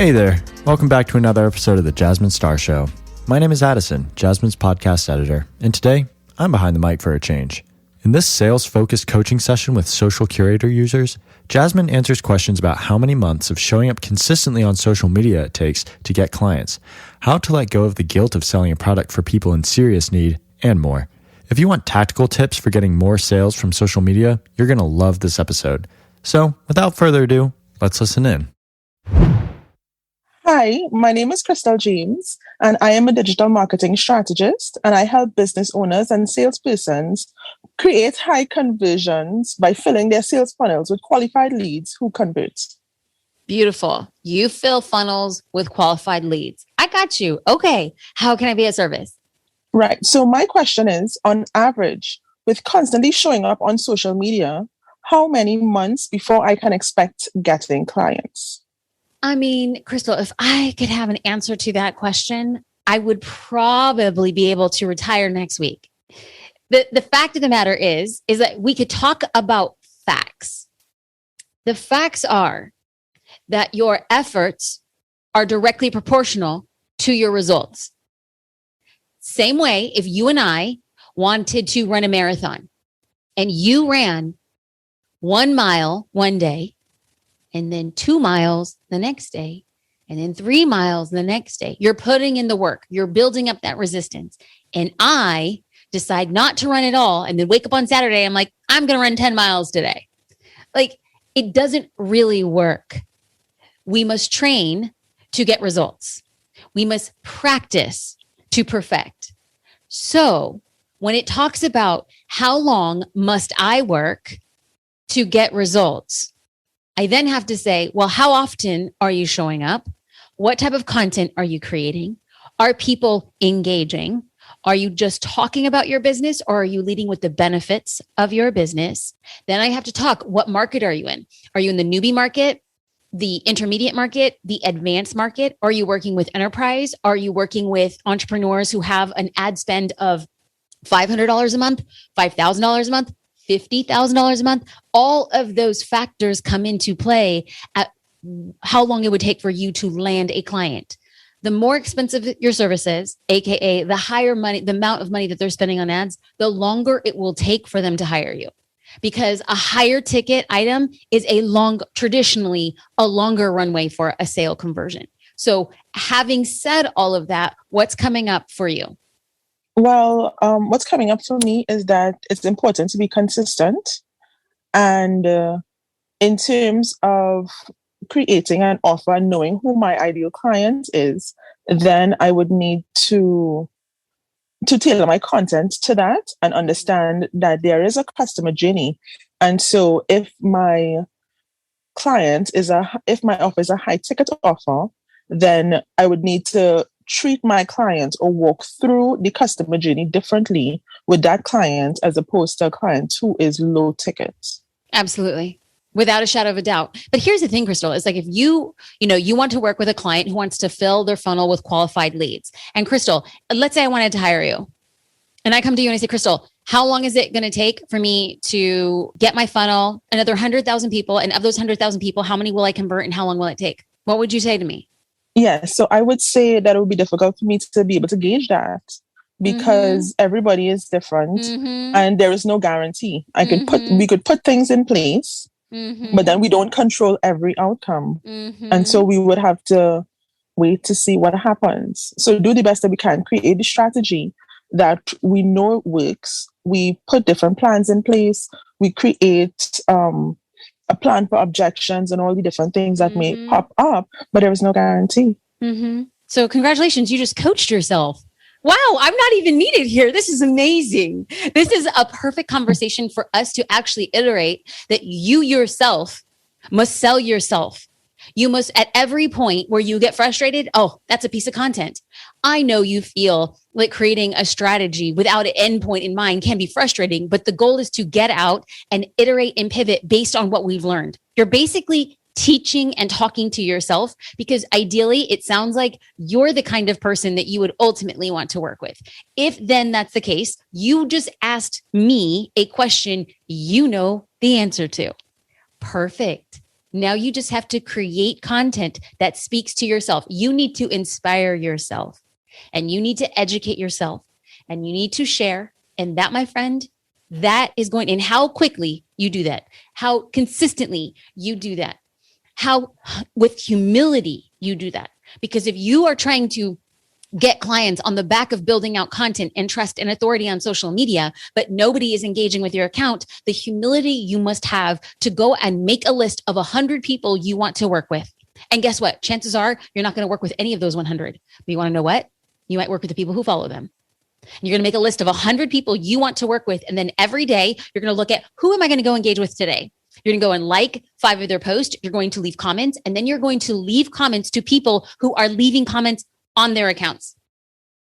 Hey there. Welcome back to another episode of the Jasmine Star Show. My name is Addison, Jasmine's podcast editor, and today I'm behind the mic for a change. In this sales-focused coaching session with Social Curator users, Jasmine answers questions about how many months of showing up consistently on social media it takes to get clients, how to let go of the guilt of selling a product for people in serious need, and more. If you want tactical tips for getting more sales from social media, you're going to love this episode. So, without further ado, let's listen in. Hi, my name is Crystal James, and I am a digital marketing strategist, and I help business owners and salespersons create high conversions by filling their sales funnels with qualified leads who convert. Beautiful. You fill funnels with qualified leads. I got you. Okay. How can I be of service? Right. So my question is, on average, with constantly showing up on social media, how many months before I can expect getting clients? I mean, Crystal, if I could have an answer to that question, I would probably be able to retire next week. The fact of the matter is that we could talk about facts. The facts are that your efforts are directly proportional to your results. Same way, if you and I wanted to run a marathon and you ran 1 mile one day, and then 2 miles the next day, and then 3 miles the next day. You're putting in the work. You're building up that resistance. And I decide not to run at all and then wake up on Saturday. I'm like, I'm going to run 10 miles today. Like, it doesn't really work. We must train to get results. We must practice to perfect. So when it talks about how long must I work to get results, I then have to say, well, how often are you showing up? What type of content are you creating? Are people engaging? Are you just talking about your business, or are you leading with the benefits of your business? Then I have to talk, what market are you in? Are you in the newbie market, the intermediate market, the advanced market? Are you working with enterprise? Are you working with entrepreneurs who have an ad spend of $500 a month, $5,000 a month? $50,000 a month? All of those factors come into play at how long it would take for you to land a client. The more expensive your services, AKA the higher money, the amount of money that they're spending on ads, the longer it will take for them to hire you. Because a higher ticket item is traditionally a longer runway for a sale conversion. So having said all of that, what's coming up for you? Well, what's coming up for me is that it's important to be consistent. And in terms of creating an offer and knowing who my ideal client is, then I would need to tailor my content to that and understand that there is a customer journey. And so if my if my offer is a high ticket offer, then I would need to treat my client or walk through the customer journey differently with that client as opposed to a client who is low ticket. Absolutely. Without a shadow of a doubt. But here's the thing, Crystal, it's like if you want to work with a client who wants to fill their funnel with qualified leads. And Crystal, let's say I wanted to hire you. And I come to you and I say, Crystal, how long is it going to take for me to get my funnel, another 100,000 people? And of those 100,000 people, how many will I convert and how long will it take? What would you say to me? Yeah, so I would say that it would be difficult for me to be able to gauge that because everybody is different and there is no guarantee. We could put things in place, but then we don't control every outcome. And so we would have to wait to see what happens. So do the best that we can, create the strategy that we know works. We put different plans in place. We create a plan for objections and all the different things that may pop up, but there is no guarantee. So congratulations, you just coached yourself. Wow, I'm not even needed here. This is amazing. This is a perfect conversation for us to actually iterate that you yourself must sell yourself. You must, at every point where you get frustrated, oh, that's a piece of content. I know you feel like creating a strategy without an end point in mind can be frustrating, but the goal is to get out and iterate and pivot based on what we've learned. You're basically teaching and talking to yourself because ideally it sounds like you're the kind of person that you would ultimately want to work with. If then that's the case, you just asked me a question you know the answer to. Perfect. Now you just have to create content that speaks to yourself. You need to inspire yourself, and you need to educate yourself, and you need to share. And that, my friend, that is going, and how quickly you do that, how consistently you do that, how with humility you do that. Because if you are trying to get clients on the back of building out content and trust and authority on social media, but nobody is engaging with your account, the humility you must have to go and make a list of 100 people you want to work with. And guess what? Chances are you're not going to work with any of those 100. But you want to know what? You might work with the people who follow them. You're going to make a list of 100 people you want to work with. And then every day you're going to look at, who am I going to go engage with today? You're going to go and like 5 of their posts. You're going to leave comments, and then you're going to leave comments to people who are leaving comments on their accounts.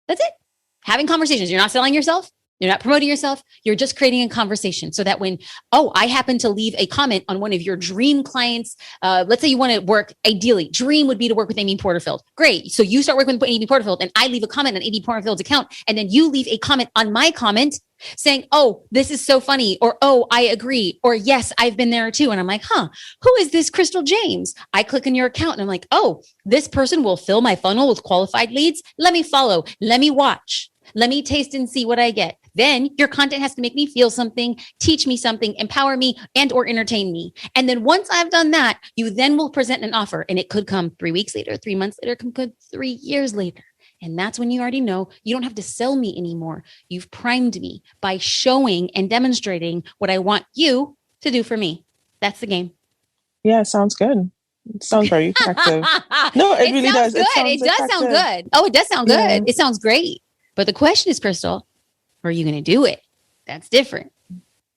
That's it. Having conversations. You're not selling yourself. You're not promoting yourself. You're just creating a conversation so that when, I happen to leave a comment on one of your dream clients. Let's say you want to work, ideally, dream would be to work with Amy Porterfield. Great. So you start working with Amy Porterfield, and I leave a comment on Amy Porterfield's account. And then you leave a comment on my comment saying, oh, this is so funny, or, oh, I agree, or yes, I've been there too. And I'm like, who is this Crystal James? I click on your account and I'm like, oh, this person will fill my funnel with qualified leads. Let me follow. Let me watch. Let me taste and see what I get. Then your content has to make me feel something, teach me something, empower me, and or entertain me. And then once I've done that, you then will present an offer, and it could come 3 weeks later, 3 months later, could 3 years later. And that's when you already know you don't have to sell me anymore. You've primed me by showing and demonstrating what I want you to do for me. That's the game. Yeah, sounds good. It sounds very effective. No, it really does. Good. It does sound good. Oh, it does sound good. Yeah. It sounds great. But the question is, Crystal, are you going to do it? That's different.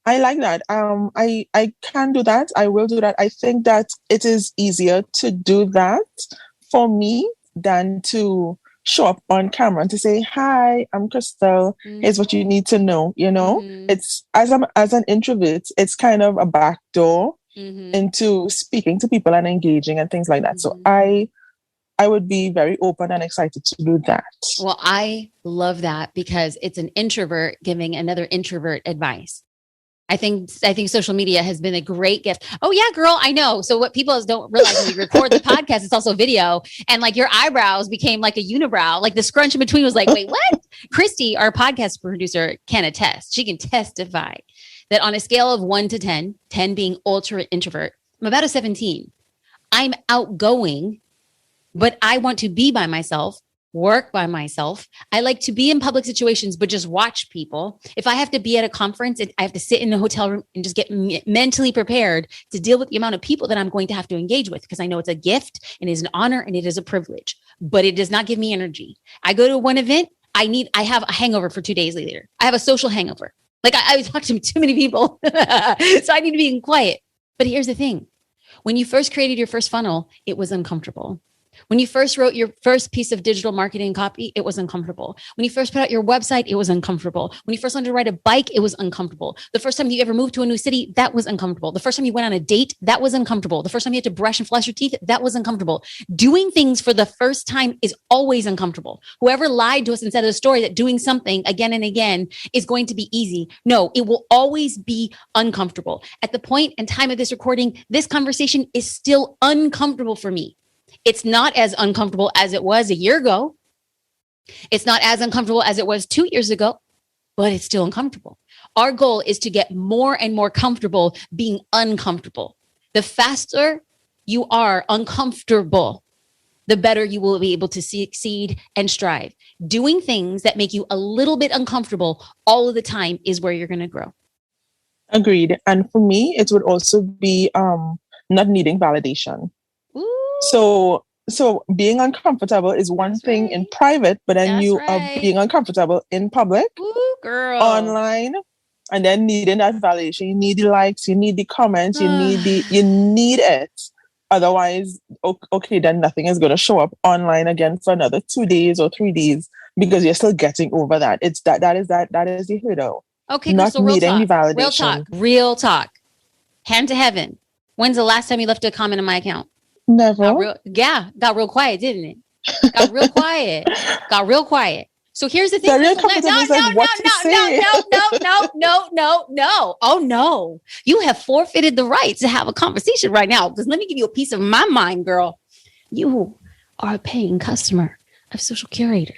I like that. I can do that. I will do that. I think that it is easier to do that for me than to show up on camera and to say, hi, I'm Crystal. Mm-hmm. Here's what you need to know. You know, it's as an introvert, it's kind of a back door into speaking to people and engaging and things like that. So I would be very open and excited to do that. Well, I love that because it's an introvert giving another introvert advice. I think social media has been a great gift. Oh yeah, girl, I know. So what people don't realize when you record the podcast, it's also video, and like your eyebrows became like a unibrow. Like the scrunch in between was like, wait, what? Christy, our podcast producer, can attest. She can testify that on a scale of 1 to 10, 10 being ultra introvert, I'm about a 17. I'm outgoing, but I want to be by myself, work by myself. I like to be in public situations, but just watch people. If I have to be at a conference, I have to sit in a hotel room and just get mentally prepared to deal with the amount of people that I'm going to have to engage with, because I know it's a gift and it is an honor and it is a privilege, but it does not give me energy. I go to one event, I have a hangover for 2 days later. I have a social hangover. Like I talk to too many people. So I need to be quiet. But here's the thing. When you first created your first funnel, it was uncomfortable. When you first wrote your first piece of digital marketing copy, it was uncomfortable. When you first put out your website, it was uncomfortable. When you first learned to ride a bike, it was uncomfortable. The first time you ever moved to a new city, that was uncomfortable. The first time you went on a date, that was uncomfortable. The first time you had to brush and floss your teeth, that was uncomfortable. Doing things for the first time is always uncomfortable. Whoever lied to us and said a story that doing something again and again is going to be easy. No, it will always be uncomfortable. At the point and time of this recording, this conversation is still uncomfortable for me. It's not as uncomfortable as it was a year ago. It's not as uncomfortable as it was 2 years ago, but it's still uncomfortable. Our goal is to get more and more comfortable being uncomfortable. The faster you are uncomfortable, the better you will be able to succeed and strive. Doing things that make you a little bit uncomfortable all of the time is where you're going to grow. Agreed. And for me, it would also be not needing validation. So being uncomfortable is one thing in private, but then you are being uncomfortable in public, online, and then needing that validation. You need the likes, you need the comments, you need it. Otherwise, okay, then nothing is going to show up online again for another 2 days or 3 days because you're still getting over that. It's that is the hurdle. Okay, not so needing the validation. Real talk. Hand to heaven. When's the last time you left a comment on my account? Never. Got real quiet, didn't it? Got real quiet. So here's the thing. Very No. uncomfortable is like what to say. No. Oh no. You have forfeited the right to have a conversation right now. Because let me give you a piece of my mind, girl. You are a paying customer of Social Curator.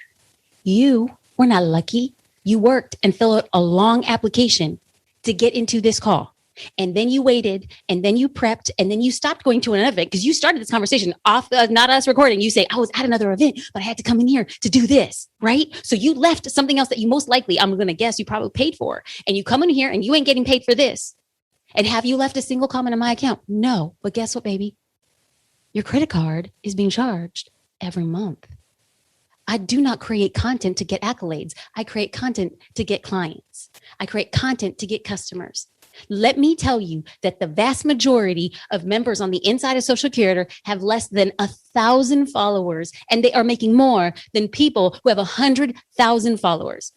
You were not lucky. You worked and filled out a long application to get into this call. And then you waited, and then you prepped, and then you stopped going to an event because you started this conversation off, not us recording. You say, I was at another event, but I had to come in here to do this, right? So you left something else that you most likely, I'm going to guess, you probably paid for. And you come in here and you ain't getting paid for this. And have you left a single comment on my account? No. But guess what, baby? Your credit card is being charged every month. I do not create content to get accolades. I create content to get clients. I create content to get customers. Let me tell you that the vast majority of members on the inside of Social Curator have less than 1,000 followers, and they are making more than people who have 100,000 followers.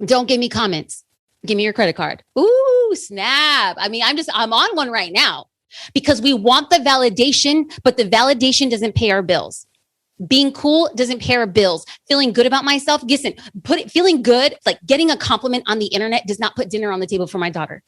Don't give me comments. Give me your credit card. Ooh, snap. I mean, I'm on one right now because we want the validation, but the validation doesn't pay our bills. Being cool doesn't pay our bills. Feeling good about myself. Listen, feeling good, like getting a compliment on the internet does not put dinner on the table for my daughter.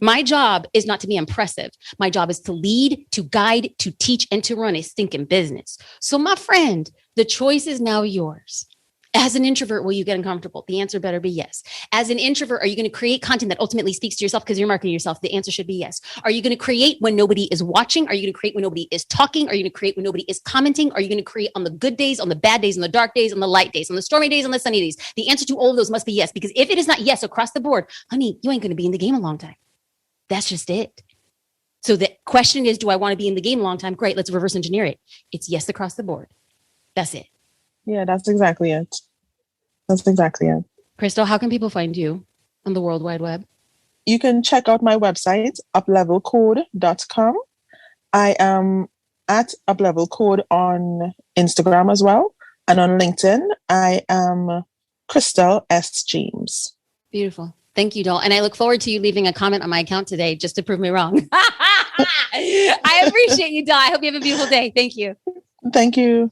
My job is not to be impressive. My job is to lead, to guide, to teach, and to run a stinking business. So my friend, the choice is now yours. As an introvert, will you get uncomfortable? The answer better be yes. As an introvert, are you going to create content that ultimately speaks to yourself because you're marketing yourself? The answer should be yes. Are you going to create when nobody is watching? Are you going to create when nobody is talking? Are you going to create when nobody is commenting? Are you going to create on the good days, on the bad days, on the dark days, on the light days, on the stormy days, on the sunny days? The answer to all of those must be yes, because if it is not yes across the board, honey, you ain't going to be in the game a long time. That's just it. So the question is, do I want to be in the game a long time? Great. Let's reverse engineer it. It's yes across the board. That's it. Yeah, that's exactly it. That's exactly it. Crystal, how can people find you on the World Wide Web? You can check out my website, uplevelcode.com. I am at uplevelcode on Instagram as well. And on LinkedIn, I am Crystal S. James. Beautiful. Thank you, Doll. And I look forward to you leaving a comment on my account today just to prove me wrong. I appreciate you, Doll. I hope you have a beautiful day. Thank you. Thank you.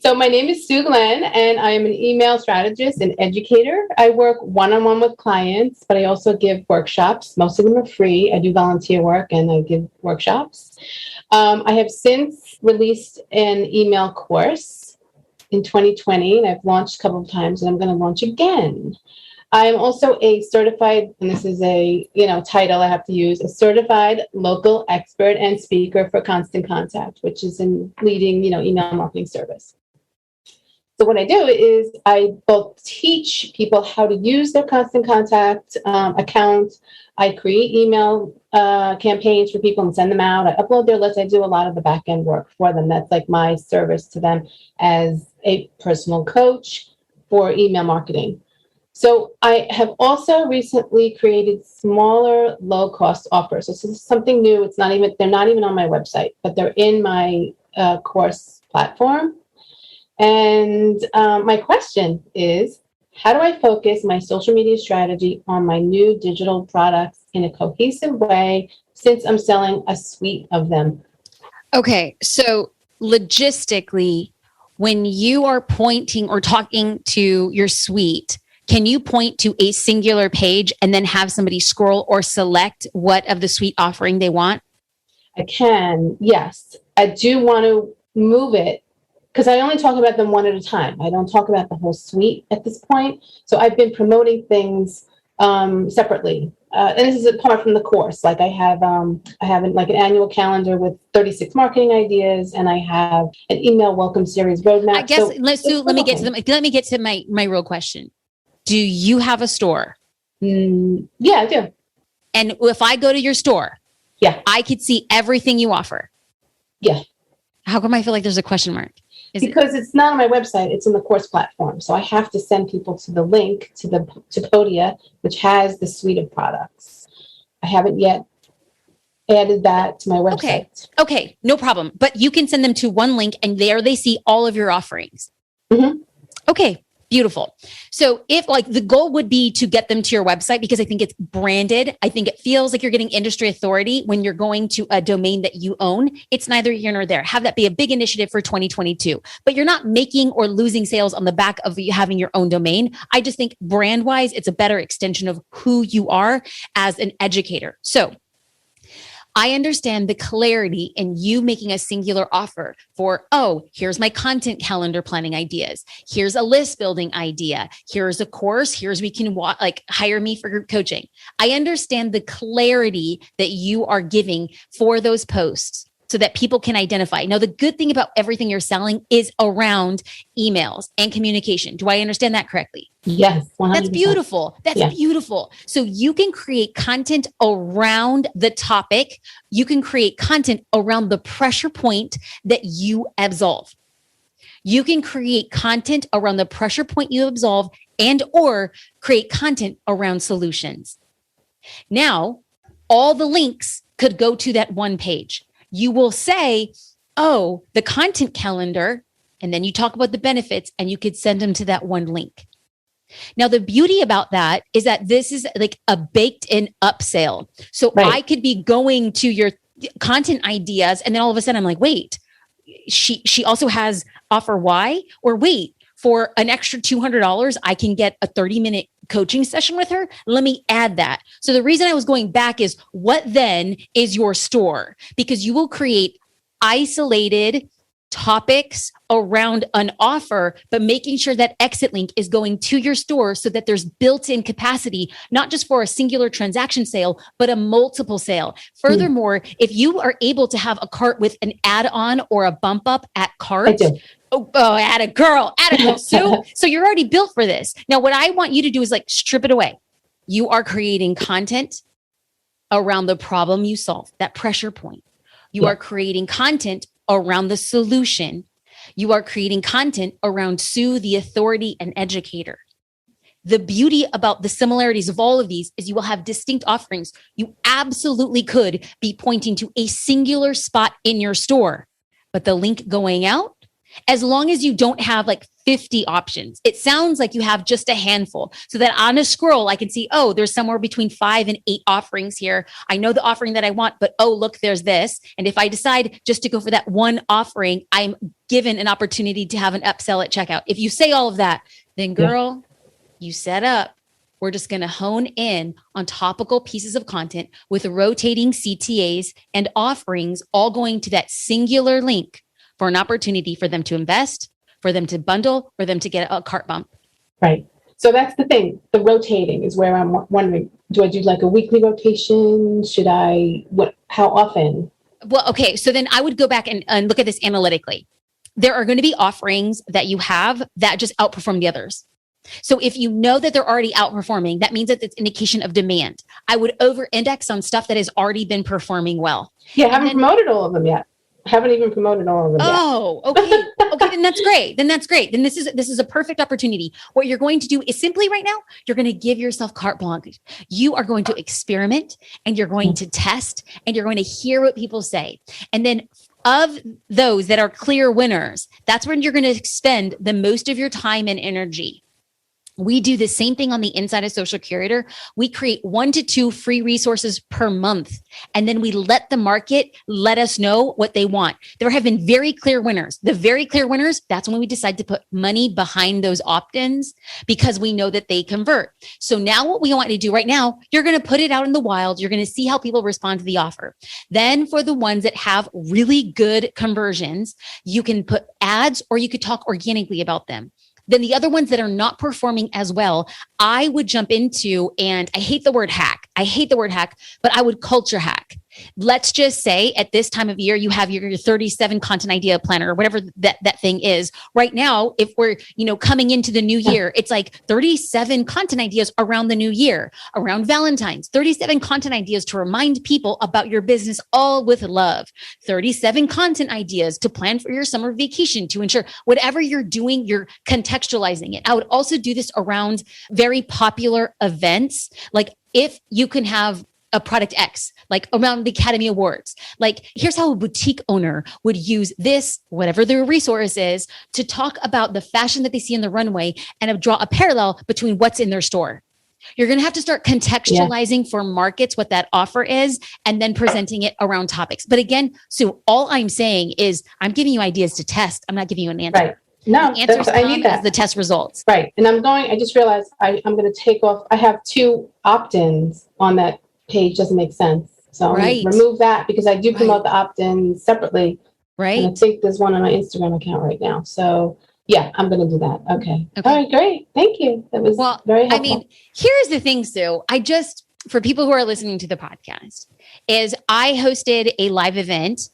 So my name is Sue Glenn, and I am an email strategist and educator. I work one-on-one with clients, but I also give workshops. Most of them are free. I do volunteer work, and I give workshops. I have since released an email course in 2020, and I've launched a couple of times, and I'm going to launch again. I'm also a certified, and this is a title I have to use, a certified local expert and speaker for Constant Contact, which is in leading, email marketing service. So what I do is I both teach people how to use their Constant Contact account. I create email campaigns for people and send them out. I upload their list. I do a lot of the back end work for them. That's like my service to them as a personal coach for email marketing. So I have also recently created smaller, low-cost offers. So this is something new. They're not even on my website, but they're in my course platform. And my question is, how do I focus my social media strategy on my new digital products in a cohesive way since I'm selling a suite of them? Okay, so logistically, when you are pointing or talking to your suite, can you point to a singular page and then have somebody scroll or select what of the suite offering they want? I can, yes. I do want to move it because I only talk about them one at a time. I don't talk about the whole suite at this point. So I've been promoting things separately. And this is apart from the course. Like I have like an annual calendar with 36 marketing ideas, and I have an email welcome series roadmap. I guess let me get to my real question. Do you have a store? Yeah, I do. And if I go to your store, yeah, I could see everything you offer. Yeah. How come I feel like there's a question mark? Because it's not on my website, it's in the course platform. So I have to send people to the link to Podia, which has the suite of products. I haven't yet added that to my website. Okay, no problem. But you can send them to one link and there they see all of your offerings. Mm-hmm. Okay, Beautiful. So if like the goal would be to get them to your website, because I think it's branded. I think it feels like you're getting industry authority when you're going to a domain that you own. It's neither here nor there. Have that be a big initiative for 2022, but you're not making or losing sales on the back of you having your own domain. I just think brand wise, it's a better extension of who you are as an educator. So I understand the clarity in you making a singular offer for, oh, here's my content calendar planning ideas. Here's a list building idea. Here's a course. Here's we can hire me for group coaching. I understand the clarity that you are giving for those posts so that people can identify. Now, the good thing about everything you're selling is around emails and communication. Do I understand that correctly? Yes. 100%. That's beautiful. That's beautiful. So you can create content around the topic. You can create content around the pressure point that you absolve. You can create content around the pressure point you absolve and or create content around solutions. Now, all the links could go to that one page. You will say, oh, the content calendar, and then you talk about the benefits and you could send them to that one link. Now, the beauty about that is that this is like a baked in upsell. So I could be going to your content ideas and then all of a sudden I'm like, wait, she also has offer Y, or wait, for an extra $200, I can get a 30-minute coaching session with her. Let me add that. So the reason I was going back is what then is your store? Because you will create isolated topics around an offer, but making sure that exit link is going to your store so that there's built-in capacity, not just for a singular transaction sale, but a multiple sale. Furthermore, if you are able to have a cart with an add-on or a bump up at cart, at a girl, Sue. So you're already built for this. Now, what I want you to do is like strip it away. You are creating content around the problem you solve, that pressure point. You are creating content around the solution. You are creating content around Sue, the authority and educator. The beauty about the similarities of all of these is you will have distinct offerings. You absolutely could be pointing to a singular spot in your store, but the link going out, as long as you don't have like 50 options, it sounds like you have just a handful, so that on a scroll, I can see, oh, there's somewhere between 5 and 8 offerings here. I know the offering that I want, but oh, look, there's this. And if I decide just to go for that one offering, I'm given an opportunity to have an upsell at checkout. If you say all of that, then girl, you set up. We're just going to hone in on topical pieces of content with rotating CTAs and offerings, all going to that singular link for an opportunity for them to invest, for them to bundle, for them to get a cart bump. Right. So that's the thing. The rotating is where I'm wondering, do I do like a weekly rotation? How often? Well, okay. So then I would go back and look at this analytically. There are going to be offerings that you have that just outperform the others. So if you know that they're already outperforming, that means that it's indication of demand. I would over index on stuff that has already been performing well. Yeah, I haven't promoted all of them yet. Haven't even promoted all of them yet. Oh, okay. Okay, then that's great. Then this is a perfect opportunity. What you're going to do is simply right now, you're going to give yourself carte blanche. You are going to experiment and you're going to test and you're going to hear what people say. And then of those that are clear winners, that's when you're going to spend the most of your time and energy. We do the same thing on the inside of Social Curator. We create 1 to 2 free resources per month. And then we let the market let us know what they want. There have been very clear winners. The very clear winners, that's when we decide to put money behind those opt-ins because we know that they convert. So now what we want to do right now, you're going to put it out in the wild. You're going to see how people respond to the offer. Then for the ones that have really good conversions, you can put ads or you could talk organically about them. Then the other ones that are not performing as well, I would jump into, and I hate the word hack, but I would culture hack. Let's just say at this time of year, you have your 37 content idea planner or whatever that thing is. Right now, if we're, coming into the new year, it's like 37 content ideas around the new year, around Valentine's, 37 content ideas to remind people about your business, all with love, 37 content ideas to plan for your summer vacation to ensure whatever you're doing, you're contextualizing it. I would also do this around very popular events. Like if you can have a product X, like around the Academy Awards. Like, here's how a boutique owner would use this, whatever their resource is, to talk about the fashion that they see in the runway and draw a parallel between what's in their store. You're going to have to start contextualizing for markets what that offer is and then presenting it around topics. But again, Sue, all I'm saying is I'm giving you ideas to test. I'm not giving you an answer. Right. No, the answers I need that. the test results. Right. And I just realized I'm going to take off. I have 2 opt-ins on that page. Doesn't make sense. So I'm going to remove that because I do promote the opt-ins separately. Right. And I think there's one on my Instagram account right now. So yeah, I'm going to do that. Okay. All right, great. Thank you. That was very helpful. I mean, here's the thing, Sue. For people who are listening to the podcast, is I hosted a live event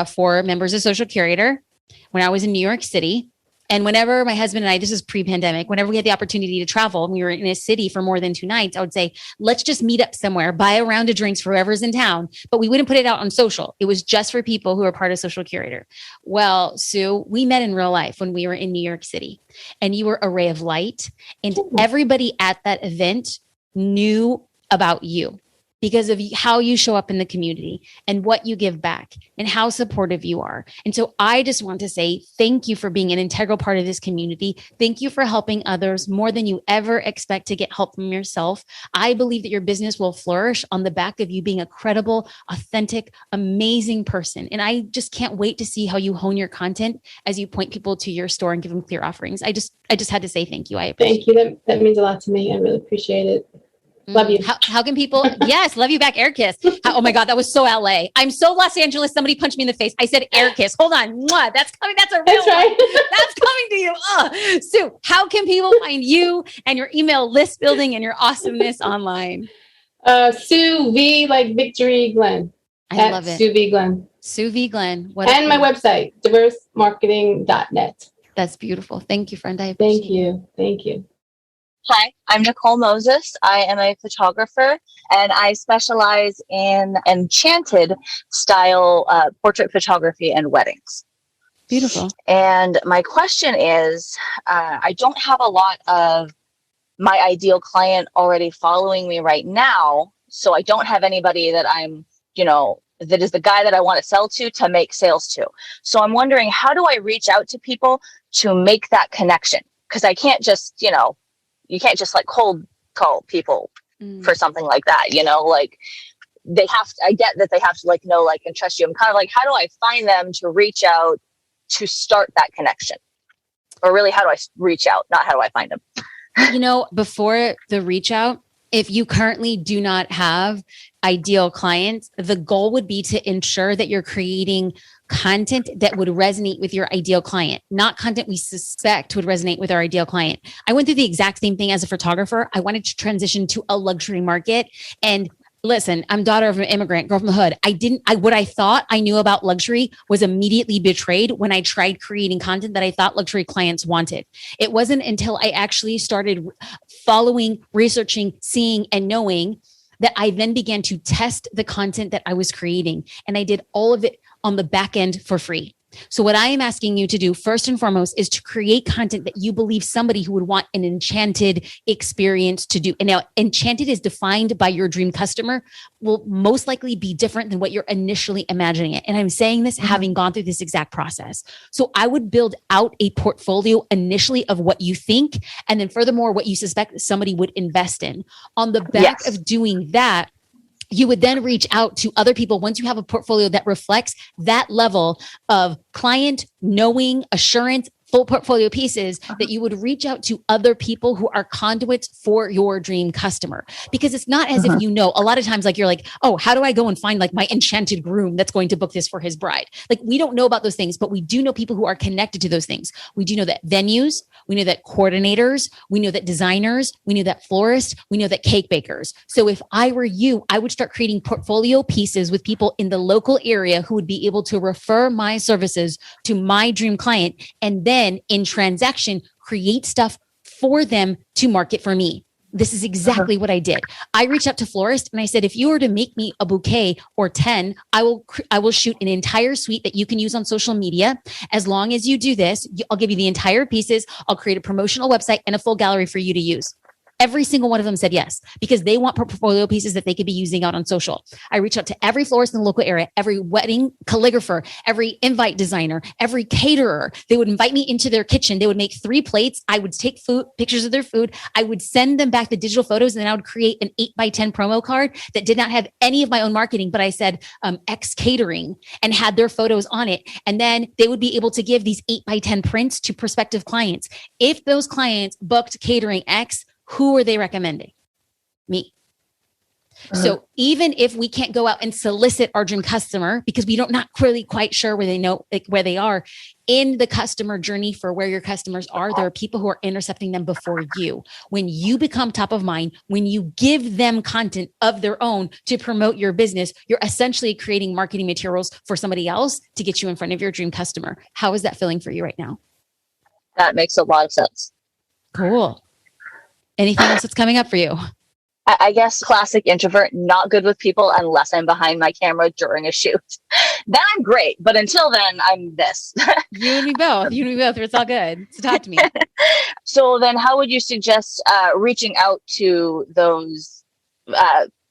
for members of Social Curator when I was in New York City. And whenever my husband and I, this was pre-pandemic, whenever we had the opportunity to travel and we were in a city for more than 2 nights, I would say, let's just meet up somewhere, buy a round of drinks for whoever's in town. But we wouldn't put it out on social. It was just for people who are part of Social Curator. Well, Sue, we met in real life when we were in New York City, and you were a ray of light. And everybody at that event knew about you because of how you show up in the community and what you give back and how supportive you are. And so I just want to say thank you for being an integral part of this community. Thank you for helping others more than you ever expect to get help from yourself. I believe that your business will flourish on the back of you being a credible, authentic, amazing person. And I just can't wait to see how you hone your content as you point people to your store and give them clear offerings. I just had to say thank you. I appreciate it. Thank you. That means a lot to me. I really appreciate it. Love you. How can people? Yes, love you back. Air kiss. Oh my God, that was so LA. I'm so Los Angeles. Somebody punched me in the face. I said air kiss. Hold on. Mwah. That's coming. That's a real one. That's coming to you. Sue, how can people find you and your email list building and your awesomeness online? Sue V, like Victory Glenn. I love it. Sue V Glenn. Sue V Glenn. And my website, diversemarketing.net. That's beautiful. Thank you, friend. I appreciate it. Thank you. Hi, I'm Nicole Moses. I am a photographer, and I specialize in enchanted style portrait photography and weddings. Beautiful. And my question is, I don't have a lot of my ideal client already following me right now, so I don't have anybody that I'm, that is the guy that I want to sell to make sales to. So I'm wondering, how do I reach out to people to make that connection? Because I can't just, you can't just like cold call people for something like that, like they have to, I get that they have to know, and trust you. I'm kind of like, how do I find them to reach out to start that connection? Or really, how do I reach out? Not how do I find them? Before the reach out, if you currently do not have ideal clients, the goal would be to ensure that you're creating content that would resonate with your ideal client, not content we suspect would resonate with our ideal client. I went through the exact same thing as a photographer. I wanted to transition to a luxury market. And listen, I'm daughter of an immigrant, girl from the hood. What I thought I knew about luxury was immediately betrayed when I tried creating content that I thought luxury clients wanted. It wasn't until I actually started following, researching, seeing, and knowing that I then began to test the content that I was creating. And I did all of it on the back end for free. So what I am asking you to do first and foremost is to create content that you believe somebody who would want an enchanted experience to do. And now enchanted is defined by your dream customer will most likely be different than what you're initially imagining it. And I'm saying this having gone through this exact process. So I would build out a portfolio initially of what you think, and then furthermore, what you suspect somebody would invest in. On the back of doing that, you would then reach out to other people once you have a portfolio that reflects that level of client knowing, assurance, full portfolio pieces, that you would reach out to other people who are conduits for your dream customer. Because it's not as if a lot of times you're like, oh, how do I go and find my enchanted groom that's going to book this for his bride? We don't know about those things, but we do know people who are connected to those things. We do know that venues, we know that coordinators, we know that designers, we know that florists, we know that cake bakers. So if I were you, I would start creating portfolio pieces with people in the local area who would be able to refer my services to my dream client, and then in transaction, create stuff for them to market for me. This is exactly what I did. I reached out to florists and I said, if you were to make me a bouquet or 10, I will shoot an entire suite that you can use on social media. As long as you do this, I'll give you the entire pieces. I'll create a promotional website and a full gallery for you to use. Every single one of them said yes, because they want portfolio pieces that they could be using out on social. I reached out to every florist in the local area, every wedding calligrapher, every invite designer, every caterer. They would invite me into their kitchen. They would make 3 plates. I would take pictures of their food. I would send them back the digital photos, and then I would create an 8x10 promo card that did not have any of my own marketing, but I said X catering and had their photos on it. And then they would be able to give these 8x10 prints to prospective clients. If those clients booked catering X, who are they recommending? Me. So even if we can't go out and solicit our dream customer because we don't not really quite sure where they know where they are in the customer journey for where your customers are, there are people who are intercepting them before you. When you become top of mind, when you give them content of their own to promote your business, you're essentially creating marketing materials for somebody else to get you in front of your dream customer. How is that feeling for you right now? That makes a lot of sense. Cool. Anything else that's coming up for you? I guess classic introvert, not good with people unless I'm behind my camera during a shoot. Then I'm great, but until then, I'm this. You and me both. It's all good. So talk to me. So then how would you suggest reaching out to those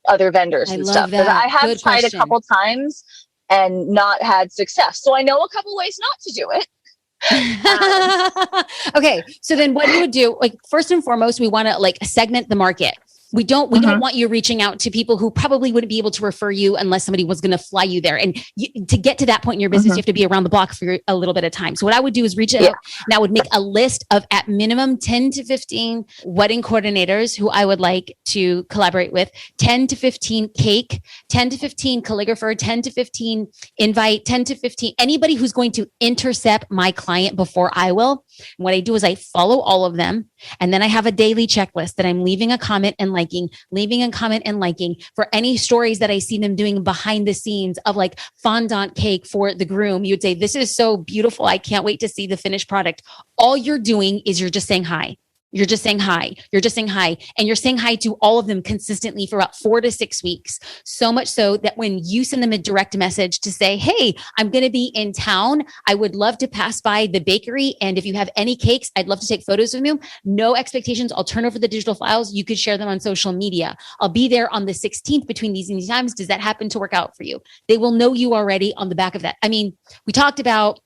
other vendors and stuff? Because I have Good tried question. a couple times and not had success. So I know a couple ways not to do it. Okay. So then what you would do, like first and foremost, we want to like segment the market. We don't want you reaching out to people who probably wouldn't be able to refer you unless somebody was going to fly you there. And to get to that point in your business, you have to be around the block for a little bit of time. So what I would do is reach out and I would make a list of at minimum 10 to 15 wedding coordinators who I would like to collaborate with, 10 to 15 cake, 10 to 15 calligrapher, 10 to 15 invite, 10 to 15, anybody who's going to intercept my client before I will. And what I do is I follow all of them. And then I have a daily checklist that I'm leaving a comment and leaving a comment and liking for any stories that I see them doing behind the scenes of like fondant cake for the groom. You would say, this is so beautiful. I can't wait to see the finished product. All you're doing is you're just saying hi. You're just saying hi. You're just saying hi. And you're saying hi to all of them consistently for about 4 to 6 weeks. So much so that when you send them a direct message to say, hey, I'm going to be in town. I would love to pass by the bakery. And if you have any cakes, I'd love to take photos of you. No expectations. I'll turn over the digital files. You could share them on social media. I'll be there on the 16th between these and these times. Does that happen to work out for you? They will know you already on the back of that. I mean, we talked about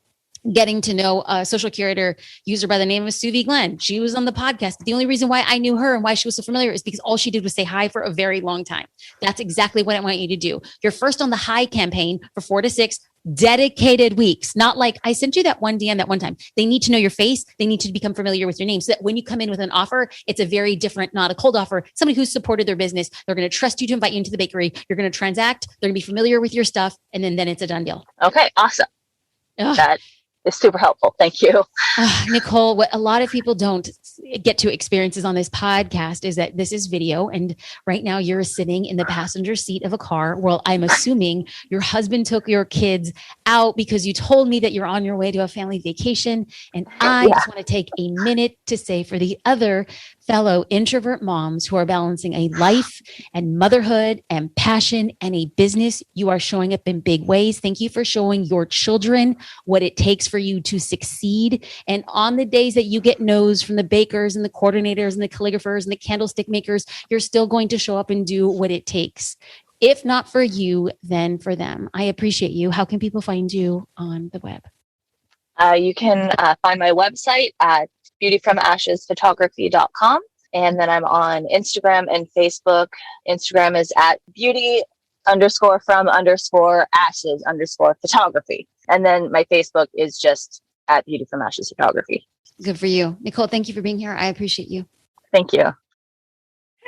getting to know a social curator user by the name of Suvi Glenn. She was on the podcast. But the only reason why I knew her and why she was so familiar is because all she did was say hi for a very long time. That's exactly what I want you to do. You're first on the hi campaign for 4 to 6 dedicated weeks. Not like I sent you that one DM that one time. They need to know your face. They need to become familiar with your name so that when you come in with an offer, it's a very different, not a cold offer. Somebody who's supported their business. They're going to trust you to invite you into the bakery. You're going to transact. They're going to be familiar with your stuff. And then it's a done deal. Okay. Awesome. Ugh. That is super helpful. Thank you. Nicole, what a lot of people don't get to experiences on this podcast is that this is video. And right now you're sitting in the passenger seat of a car. Well, I'm assuming your husband took your kids out because you told me that you're on your way to a family vacation. And I just want to take a minute to say for the other fellow introvert moms who are balancing a life and motherhood and passion and a business, you are showing up in big ways. Thank you for showing your children what it takes for you to succeed. And on the days that you get no's from the bakers and the coordinators and the calligraphers and the candlestick makers, you're still going to show up and do what it takes. If not for you, then for them. I appreciate you. How can people find you on the web? You can find my website at beautyfromashesphotography.com. And then I'm on Instagram and Facebook. Instagram is at beauty_from_ashes_photography. And then my Facebook is just at Beauty From Ashes Photography. Good for you. Nicole, thank you for being here. I appreciate you. Thank you.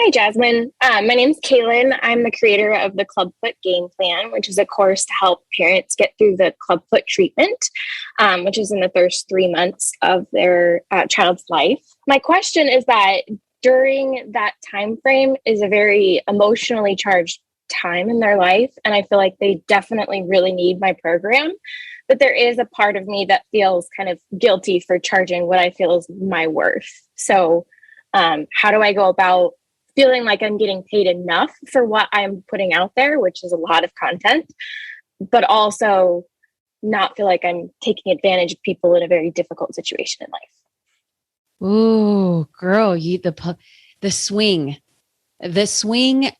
Hi, Jasmine. My name's Kaylin. I'm the creator of the Clubfoot Game Plan, which is a course to help parents get through the clubfoot treatment, which is in the first 3 months of their child's life. My question is that during that time frame is a very emotionally charged time in their life, and I feel like they definitely really need my program. But there is a part of me that feels kind of guilty for charging what I feel is my worth. So how do I go about feeling like I'm getting paid enough for what I'm putting out there, which is a lot of content, but also not feel like I'm taking advantage of people in a very difficult situation in life? Ooh, girl, the swing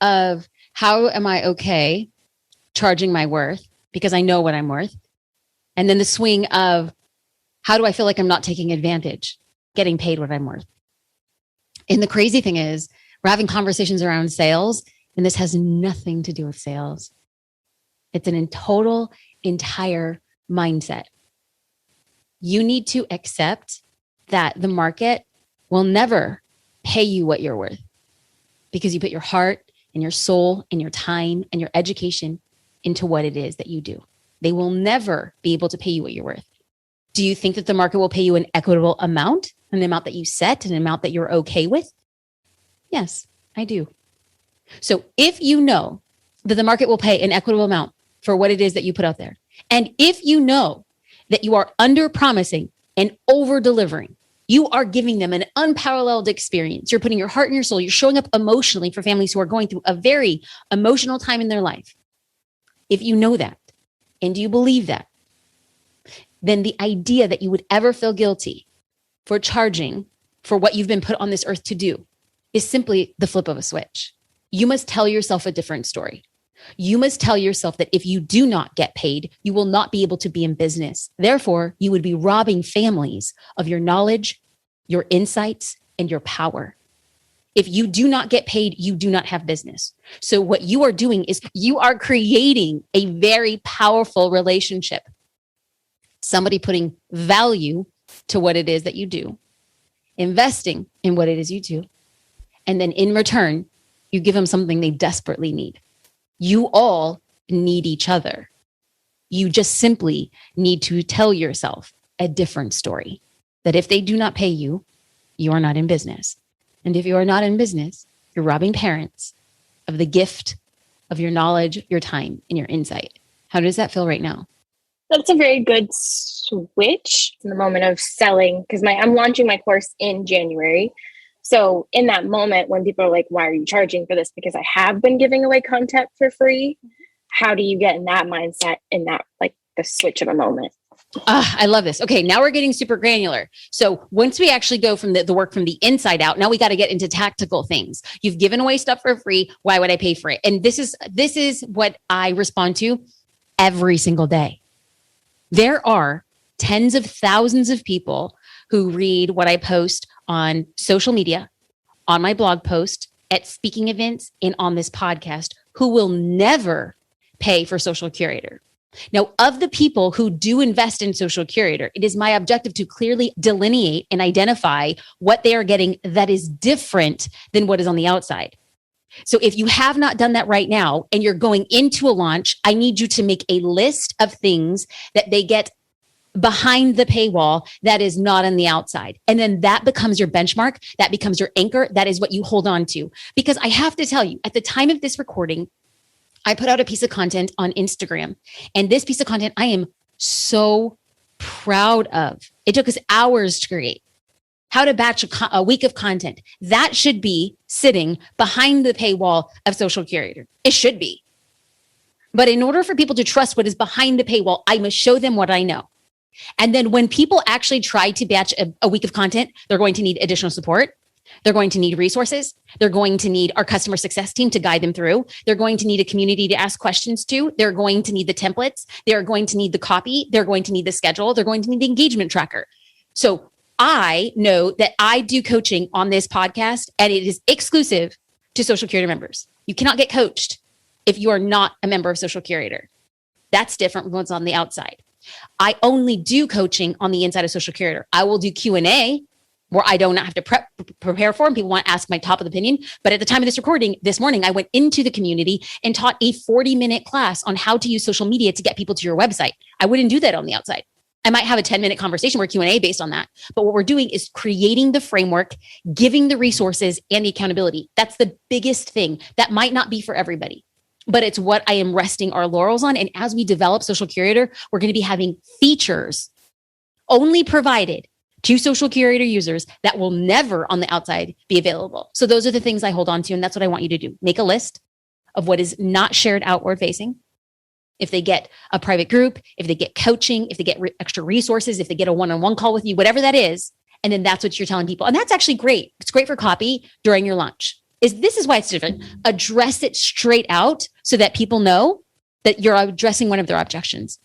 of how am I okay charging my worth because I know what I'm worth. And then the swing of how do I feel like I'm not taking advantage, getting paid what I'm worth. And the crazy thing is we're having conversations around sales, and this has nothing to do with sales. It's an entire mindset. You need to accept that the market will never pay you what you're worth because you put your heart and your soul and your time and your education into what it is that you do. They will never be able to pay you what you're worth. Do you think that the market will pay you an equitable amount, an amount that you set, an amount that you're okay with? Yes, I do. So if you know that the market will pay an equitable amount for what it is that you put out there, and if you know that you are under promising and over delivering, you are giving them an unparalleled experience. You're putting your heart and your soul. You're showing up emotionally for families who are going through a very emotional time in their life. If you know that, and you believe that, then the idea that you would ever feel guilty for charging for what you've been put on this earth to do is simply the flip of a switch. You must tell yourself a different story. You must tell yourself that if you do not get paid, you will not be able to be in business. Therefore, you would be robbing families of your knowledge, your insights, and your power. If you do not get paid, you do not have business. So what you are doing is you are creating a very powerful relationship. Somebody putting value to what it is that you do, investing in what it is you do, and then in return, you give them something they desperately need. You all need each other. You just simply need to tell yourself a different story, that if they do not pay you, you are not in business. And if you are not in business, you're robbing parents of the gift of your knowledge, your time, and your insight. How does that feel right now? That's a very good switch in the moment of selling, because I'm launching my course in January. So in that moment when people are like, why are you charging for this? Because I have been giving away content for free. How do you get in that mindset, in that, like, the switch of a moment? I love this. Okay, now we're getting super granular. So once we actually go from the work from the inside out, now we got to get into tactical things. You've given away stuff for free. Why would I pay for it? And this is what I respond to every single day. There are tens of thousands of people who read what I post on social media, on my blog post, at speaking events, and on this podcast, who will never pay for Social Curator. Now, of the people who do invest in Social Curator, it is my objective to clearly delineate and identify what they are getting that is different than what is on the outside. So if you have not done that right now and you're going into a launch, I need you to make a list of things that they get behind the paywall that is not on the outside. And then that becomes your benchmark. That becomes your anchor. That is what you hold on to. Because I have to tell you, at the time of this recording, I put out a piece of content on Instagram. And this piece of content I am so proud of. It took us hours to create. How to batch a week of content. That should be sitting behind the paywall of Social Curator. It should be. But in order for people to trust what is behind the paywall, I must show them what I know. And then when people actually try to batch a week of content, they're going to need additional support. They're going to need resources. They're going to need our customer success team to guide them through. They're going to need a community to ask questions to. They're going to need the templates. They're going to need the copy. They're going to need the schedule. They're going to need the engagement tracker. So I know that I do coaching on this podcast, and it is exclusive to Social Curator members. You cannot get coached if you are not a member of Social Curator. That's different from what's on the outside. I only do coaching on the inside of Social Curator. I will do Q&A where I don't have to prepare for them. People want to ask my top of the opinion. But at the time of this recording, this morning, I went into the community and taught a 40-minute class on how to use social media to get people to your website. I wouldn't do that on the outside. I might have a 10-minute conversation or Q&A based on that. But what we're doing is creating the framework, giving the resources and the accountability. That's the biggest thing. That might not be for everybody, but it's what I am resting our laurels on. And as we develop Social Curator, we're going to be having features only provided to Social Curator users that will never on the outside be available. So those are the things I hold on to. And that's what I want you to do. Make a list of what is not shared outward facing. If they get a private group, if they get coaching, if they get extra resources, if they get a one-on-one call with you, whatever that is, And then that's what you're telling people. And that's actually great. It's great for copy during your lunch. This is why it's different. Address it straight out so that people know that you're addressing one of their objections.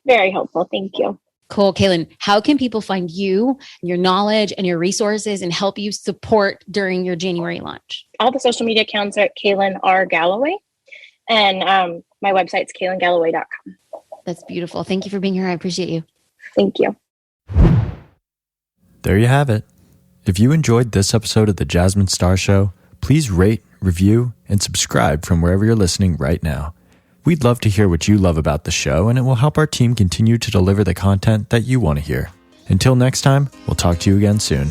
Very helpful. Thank you. Cool. Kaylin, how can people find you, your knowledge and your resources and help you support during your January launch? All the social media accounts are at Kaylin R. Galloway. And my website's kaylingalloway.com. That's beautiful. Thank you for being here. I appreciate you. Thank you. There you have it. If you enjoyed this episode of the Jasmine Star Show, please rate, review, and subscribe from wherever you're listening right now. We'd love to hear what you love about the show, and it will help our team continue to deliver the content that you want to hear. Until next time, we'll talk to you again soon.